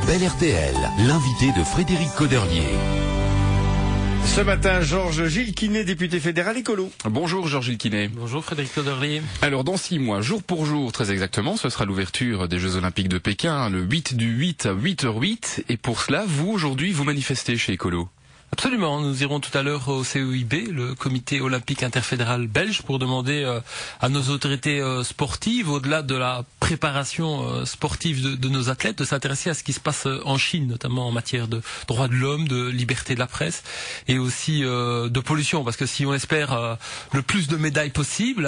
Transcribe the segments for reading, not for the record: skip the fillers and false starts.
Bel RTL, l'invité de Frédéric Cauderlier. Ce matin, Georges Gilles-Quinet, député fédéral écolo. Bonjour Georges Gilles-Quinet. Bonjour Frédéric Cauderlier. Alors dans 6 mois, jour pour jour, très exactement, ce sera l'ouverture des Jeux Olympiques de Pékin, le 8 du 8 à 8h08. Et pour cela, vous aujourd'hui, vous manifestez chez Écolo. Absolument, nous irons tout à l'heure au CEIB, le comité olympique interfédéral belge, pour demander à nos autorités sportives, au-delà de la préparation sportive de nos athlètes, de s'intéresser à ce qui se passe en Chine, notamment en matière de droits de l'homme, de liberté de la presse et aussi de pollution, parce que si on espère le plus de médailles possible,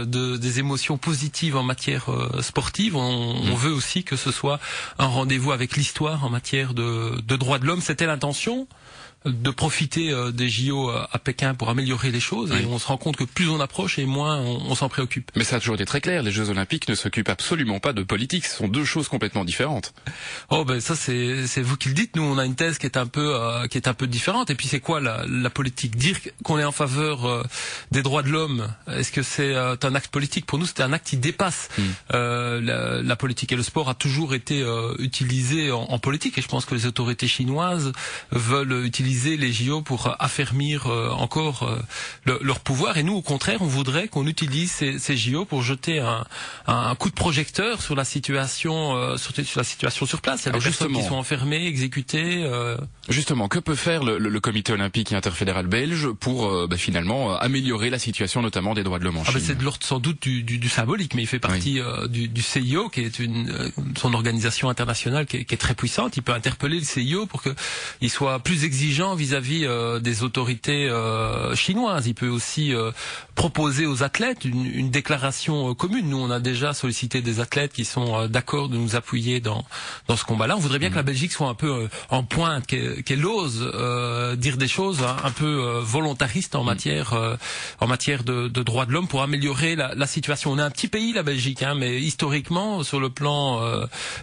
des émotions positives en matière sportive, on veut aussi que ce soit un rendez-vous avec l'histoire en matière de droits de l'homme. C'était l'intention de profiter des JO à Pékin pour améliorer les choses, et on se rend compte que plus on approche et moins on s'en préoccupe. Mais ça a toujours été très clair, les Jeux Olympiques ne s'occupent absolument pas de politique, ce sont deux choses complètement différentes. Oh ben ça c'est vous qui le dites, nous on a une thèse qui est un peu différente. Et puis c'est quoi la politique? Dire qu'on est en faveur des droits de l'homme, est-ce que c'est un acte politique? Pour nous c'est un acte qui dépasse la politique, et le sport a toujours été utilisé en politique, et je pense que les autorités chinoises veulent utiliser les JO pour affermir encore leur pouvoir, et nous au contraire on voudrait qu'on utilise ces JO pour jeter un coup de projecteur sur la situation sur place. Il y a des personnes qui sont enfermées, exécutées. Justement, que peut faire le comité olympique interfédéral belge pour finalement améliorer la situation notamment des droits de l'homme en Chine? C'est de l'ordre sans doute du symbolique, mais il fait partie du CIO, qui est son organisation internationale qui est très puissante. Il peut interpeller le CIO pour qu'il soit plus exigeant vis-à-vis des autorités chinoises. Il peut aussi proposer aux athlètes une déclaration commune. Nous, on a déjà sollicité des athlètes qui sont d'accord de nous appuyer dans ce combat-là. On voudrait bien que la Belgique soit un peu en pointe, qu'elle ose dire des choses un peu volontaristes en matière de droits de l'homme pour améliorer la situation. On est un petit pays, la Belgique, mais historiquement, sur le plan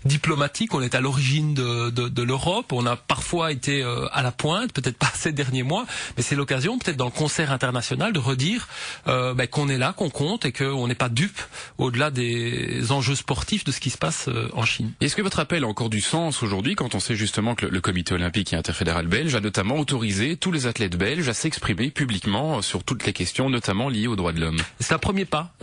diplomatique, on est à l'origine de l'Europe. On a parfois été à la pointe, peut-être pas ces derniers mois, mais c'est l'occasion, peut-être dans le concert international, de redire qu'on est là, qu'on compte, et qu'on n'est pas dupe au-delà des enjeux sportifs de ce qui se passe en Chine. Est-ce que votre appel a encore du sens aujourd'hui, quand on sait justement que le comité olympique et interfédéral belge a notamment autorisé tous les athlètes belges à s'exprimer publiquement sur toutes les questions, notamment liées aux droits de l'homme? C'est un premier pas,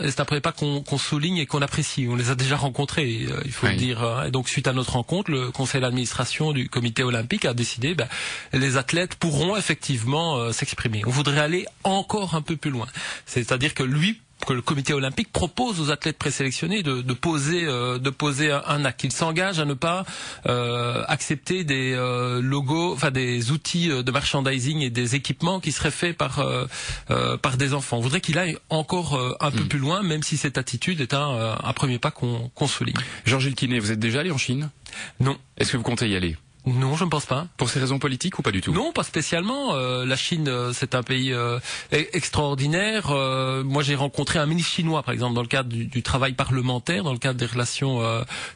qu'on souligne et qu'on apprécie. On les a déjà rencontrés, il faut le dire. Et donc suite à notre rencontre, le conseil d'administration du comité olympique a décidé les athlètes pourront effectivement s'exprimer. On voudrait aller encore un peu plus loin. C'est-à-dire que le comité olympique propose aux athlètes présélectionnés de poser un acte. Ils s'engagent à ne pas accepter des logos, des outils de merchandising et des équipements qui seraient faits par des enfants. On voudrait qu'il aille encore un peu plus loin, même si cette attitude est un premier pas qu'on souligne. Georges Gilles-Quinet, vous êtes déjà allé en Chine? Non. Est-ce que vous comptez y aller? Non, je ne pense pas. Pour ces raisons politiques ou pas du tout? Non, pas spécialement. La Chine, c'est un pays extraordinaire. Moi, j'ai rencontré un ministre chinois, par exemple, dans le cadre du travail parlementaire, dans le cadre des relations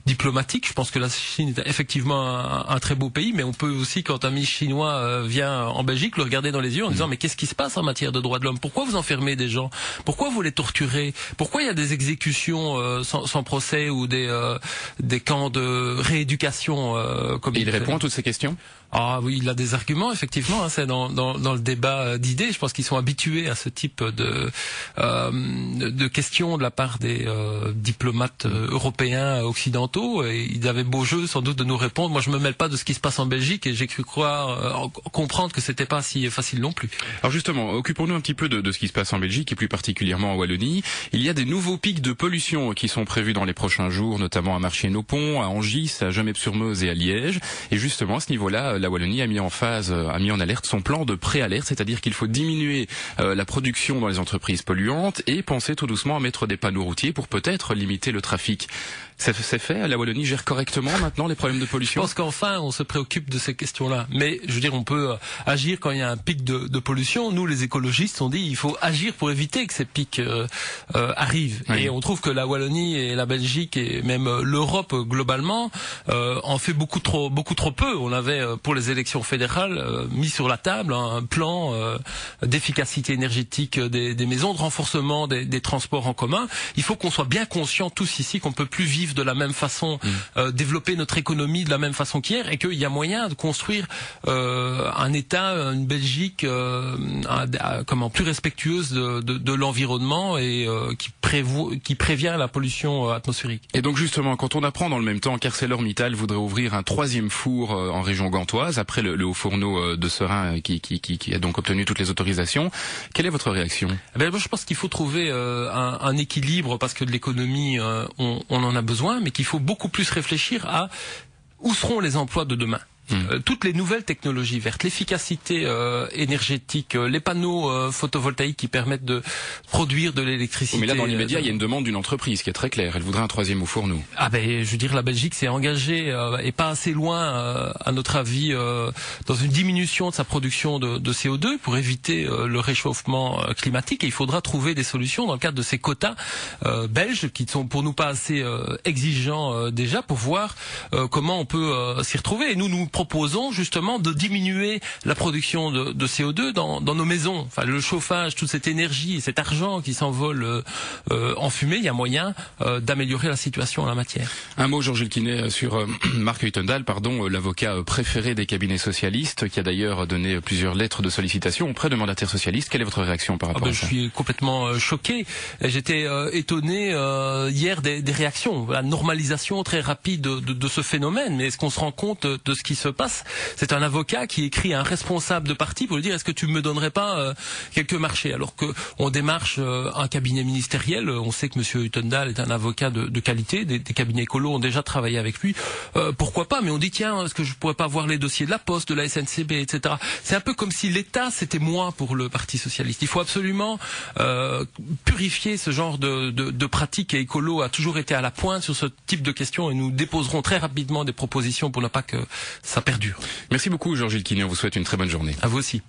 diplomatiques. Je pense que la Chine est effectivement un très beau pays, mais on peut aussi, quand un ministre chinois vient en Belgique, le regarder dans les yeux en disant mais qu'est-ce qui se passe en matière de droits de l'homme? Pourquoi vous enfermez des gens? Pourquoi vous les torturez? Pourquoi il y a des exécutions sans procès ou des camps de rééducation comme il répond à toutes ces questions? Ah oui, il a des arguments, effectivement, c'est dans le débat d'idées. Je pense qu'ils sont habitués à ce type de questions de la part des diplomates européens occidentaux, et ils avaient beau jeu sans doute de nous répondre. Moi, je me mêle pas de ce qui se passe en Belgique, et j'ai cru comprendre que c'était pas si facile non plus. Alors justement, occupons-nous un petit peu de ce qui se passe en Belgique, et plus particulièrement en Wallonie. Il y a des nouveaux pics de pollution qui sont prévus dans les prochains jours, notamment à Marchienne-au-Pont, à Angis, à Gemep-sur-Meuse et à Liège. Et justement, à ce niveau-là, la Wallonie a mis en alerte son plan de pré-alerte, c'est-à-dire qu'il faut diminuer la production dans les entreprises polluantes et penser tout doucement à mettre des panneaux routiers pour peut-être limiter le trafic. C'est fait? La Wallonie gère correctement maintenant les problèmes de pollution? Je pense qu'enfin on se préoccupe de ces questions-là. Mais je veux dire, on peut agir quand il y a un pic de pollution. Nous, les écologistes, on dit il faut agir pour éviter que ces pics arrivent. Oui. Et on trouve que la Wallonie et la Belgique et même l'Europe globalement en fait beaucoup trop peu. On avait pour les élections fédérales mis sur la table un plan d'efficacité énergétique des maisons, de renforcement des transports en commun. Il faut qu'on soit bien conscients tous ici qu'on peut plus vivre de la même façon, développer notre économie de la même façon qu'hier, et qu'il y a moyen de construire un État, une Belgique plus respectueuse de l'environnement et qui prévient la pollution atmosphérique. Et donc justement, quand on apprend dans le même temps qu'ArcelorMittal voudrait ouvrir un 3e four en région gantoise, après le haut fourneau de Seraing qui a donc obtenu toutes les autorisations, quelle est votre réaction? Moi, je pense qu'il faut trouver un équilibre, parce que de l'économie, on en a besoin, mais qu'il faut beaucoup plus réfléchir à où seront les emplois de demain. Toutes les nouvelles technologies vertes, l'efficacité énergétique, les panneaux photovoltaïques qui permettent de produire de l'électricité. Mais là, dans l'immédiat, il y a une demande d'une entreprise qui est très claire. Elle voudrait un 3e au fourneau. Je veux dire, la Belgique s'est engagée et pas assez loin, à notre avis, dans une diminution de sa production de CO2 pour éviter le réchauffement climatique. Et il faudra trouver des solutions dans le cadre de ces quotas belges qui ne sont pour nous pas assez exigeants déjà, pour voir comment on peut s'y retrouver. Et nous proposons justement de diminuer la production de CO2 dans nos maisons. Enfin, le chauffage, toute cette énergie et cet argent qui s'envole en fumée, il y a moyen d'améliorer la situation en la matière. Un mot, Georges Quinet, sur Marc Uytendal, l'avocat préféré des cabinets socialistes, qui a d'ailleurs donné plusieurs lettres de sollicitation auprès de mandataires socialistes. Quelle est votre réaction par rapport à ça? Je suis complètement choqué. J'étais étonné hier des réactions. La normalisation très rapide de ce phénomène. Mais est-ce qu'on se rend compte de ce qui se passe? C'est un avocat qui écrit à un responsable de parti pour lui dire: est-ce que tu me donnerais pas quelques marchés? Alors que on démarche un cabinet ministériel. On sait que Monsieur Uytendal est un avocat de qualité. Des cabinets écolos ont déjà travaillé avec lui. Pourquoi pas? Mais on dit: tiens, est-ce que je pourrais pas voir les dossiers de la Poste, de la SNCB, etc. C'est un peu comme si l'État c'était moi pour le Parti socialiste. Il faut absolument purifier ce genre de pratiques, et écolo a toujours été à la pointe sur ce type de questions, et nous déposerons très rapidement des propositions pour ne pas que ça perdure. Merci beaucoup, Georges Quinet. On vous souhaite une très bonne journée. À vous aussi.